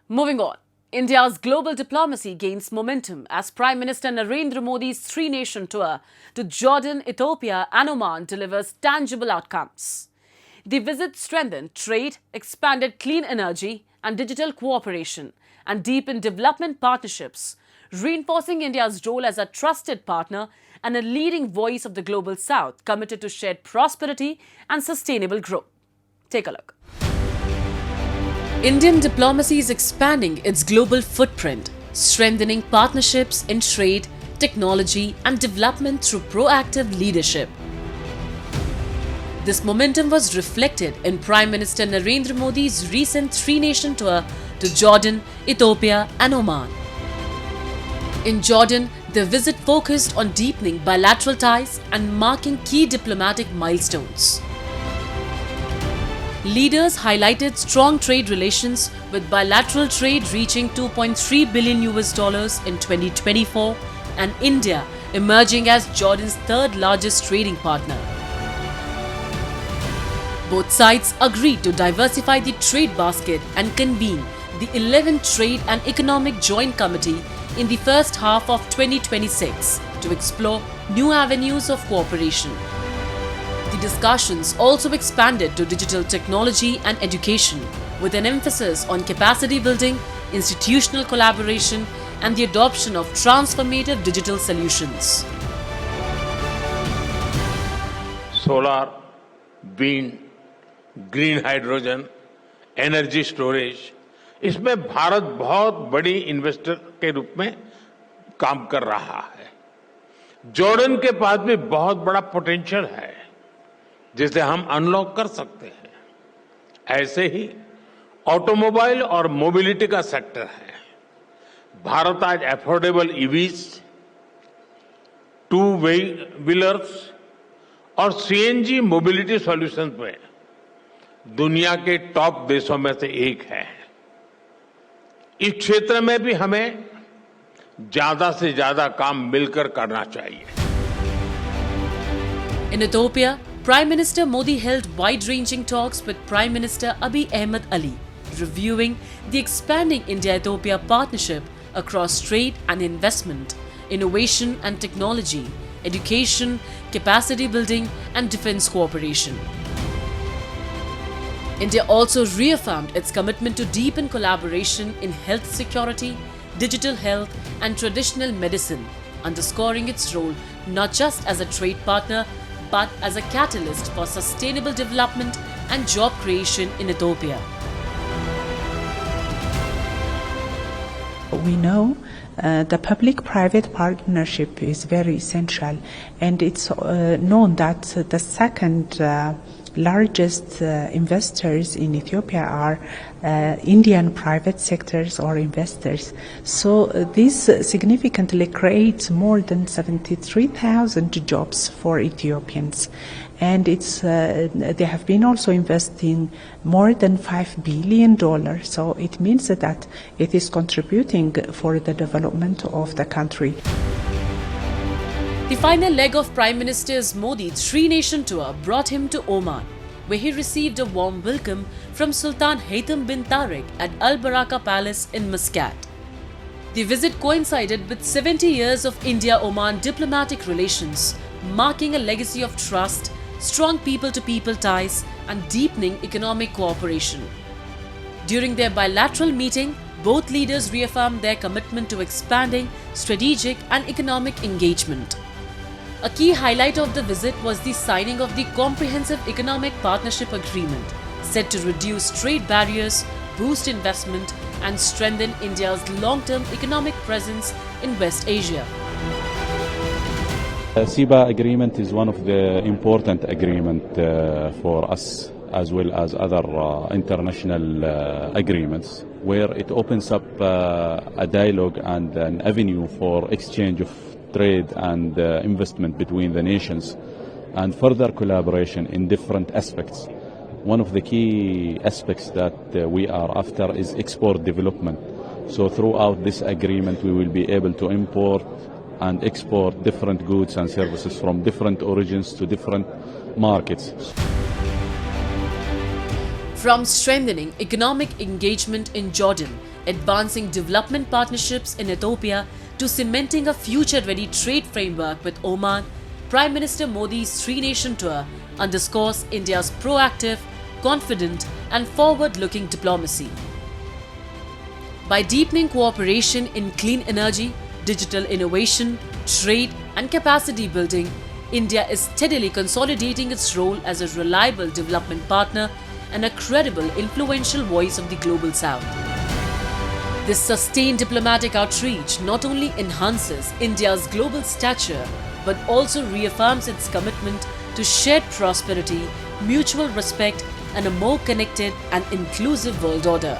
Moving on, India's global diplomacy gains momentum as Prime Minister Narendra Modi's three-nation tour to Jordan, Ethiopia and Oman delivers tangible outcomes. The visit strengthened trade, expanded clean energy and digital cooperation, and deepened development partnerships, reinforcing India's role as a trusted partner and a leading voice of the global South committed to shared prosperity and sustainable growth. Take a look. Indian diplomacy is expanding its global footprint, strengthening partnerships in trade, technology and development through proactive leadership. This momentum was reflected in Prime Minister Narendra Modi's recent three-nation tour to Jordan, Ethiopia and Oman. In Jordan, the visit focused on deepening bilateral ties and marking key diplomatic milestones. Leaders highlighted strong trade relations, with bilateral trade reaching $2.3 billion in 2024 and India emerging as Jordan's third largest trading partner. Both sides agreed to diversify the trade basket and convene the 11th Trade and Economic Joint Committee in the first half of 2026 to explore new avenues of cooperation. The discussions also expanded to digital technology and education, with an emphasis on capacity building, institutional collaboration, and the adoption of transformative digital solutions. Solar, wind, green hydrogen, energy storage, इसमें भारत बहुत बड़ी investor के रूप में काम कर रहा है। जॉर्डन के पास भी बहुत बड़ा पोटेंशियल है जिसे हम अनलॉक कर सकते हैं। ऐसे ही ऑटोमोबाइल और मोबिलिटी का सेक्टर है। भारत आज अफोर्डेबल ईवीज, टू व्हीलर्स और सीएनजी मोबिलिटी सॉल्यूशंस में दुनिया के टॉप देशों में से एक है। इस क्षेत्र में भी हमें ज्यादा से ज्यादा काम मिलकर करना चाहिए। In Ethiopia, Prime Minister Modi held wide-ranging talks with Prime Minister Abiy Ahmed Ali, reviewing the expanding India-Ethiopia partnership across trade and investment, innovation and technology, education, capacity building and defense cooperation. India also reaffirmed its commitment to deepen collaboration in health security, digital health and traditional medicine, underscoring its role not just as a trade partner but as a catalyst for sustainable development and job creation in Ethiopia. We know the public-private partnership is very essential, and it's known that the second largest investors in Ethiopia are Indian private sectors or investors. So this significantly creates more than 73,000 jobs for Ethiopians. And they have been also investing more than $5 billion. So it means that it is contributing for the development of the country. The final leg of Prime Minister Modi's three-nation tour brought him to Oman, where he received a warm welcome from Sultan Haytham bin Tariq at Al Baraka Palace in Muscat. The visit coincided with 70 years of India-Oman diplomatic relations, marking a legacy of trust, strong people-to-people ties, and deepening economic cooperation. During their bilateral meeting, both leaders reaffirmed their commitment to expanding strategic and economic engagement. A key highlight of the visit was the signing of the Comprehensive Economic Partnership Agreement, set to reduce trade barriers, boost investment, and strengthen India's long-term economic presence in West Asia. The CEPA agreement is one of the important agreements for us, as well as other international agreements, where it opens up a dialogue and an avenue for exchange of trade and investment between the nations, and further collaboration in different aspects. One of the key aspects that we are after is export development. So throughout this agreement we will be able to import and export different goods and services from different origins to different markets. From strengthening economic engagement in Jordan, advancing development partnerships in Ethiopia to cementing a future-ready trade framework with Oman, Prime Minister Modi's three-nation tour underscores India's proactive, confident and forward-looking diplomacy. By deepening cooperation in clean energy, digital innovation, trade and capacity building, India is steadily consolidating its role as a reliable development partner and a credible, influential voice of the Global South. This sustained diplomatic outreach not only enhances India's global stature but also reaffirms its commitment to shared prosperity, mutual respect and a more connected and inclusive world order.